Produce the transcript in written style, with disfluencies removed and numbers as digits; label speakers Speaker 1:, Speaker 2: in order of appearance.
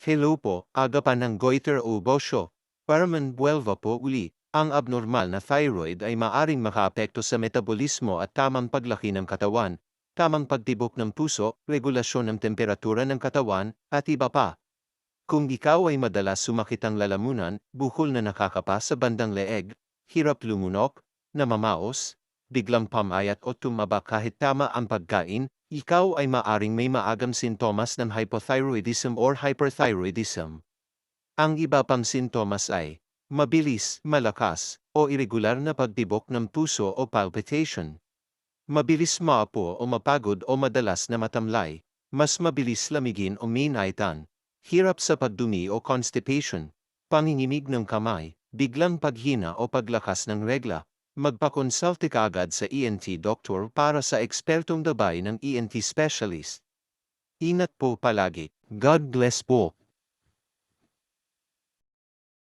Speaker 1: Hello po, agapan ng goiter o bosyo. Paraman buwelva po uli. Ang abnormal na thyroid ay maaring makaapekto sa metabolismo at tamang paglaki ng katawan, tamang pagtibok ng puso, regulasyon ng temperatura ng katawan, at iba pa. Kung ikaw ay madalas sumakit ang lalamunan, bukol na nakakapa sa bandang leeg, hirap lumunok, namamaos, biglang pamayat o tumaba kahit tama ang pagkain, ikaw ay maaring may maagang sintomas ng hypothyroidism or hyperthyroidism. Ang iba pang sintomas ay mabilis, malakas, o irregular na pagtibok ng puso o palpitation. Mabilis maapo o mapagod o madalas na matamlay. Mas mabilis lamigin o minaitan. Hirap sa pagdumi o constipation. Panginginig ng kamay, biglang paghina o paglakas ng regla. Magpakonsulte ka agad sa ENT doctor para sa ekspertong gabay ng ENT specialist. Ingat po palagi. God bless po.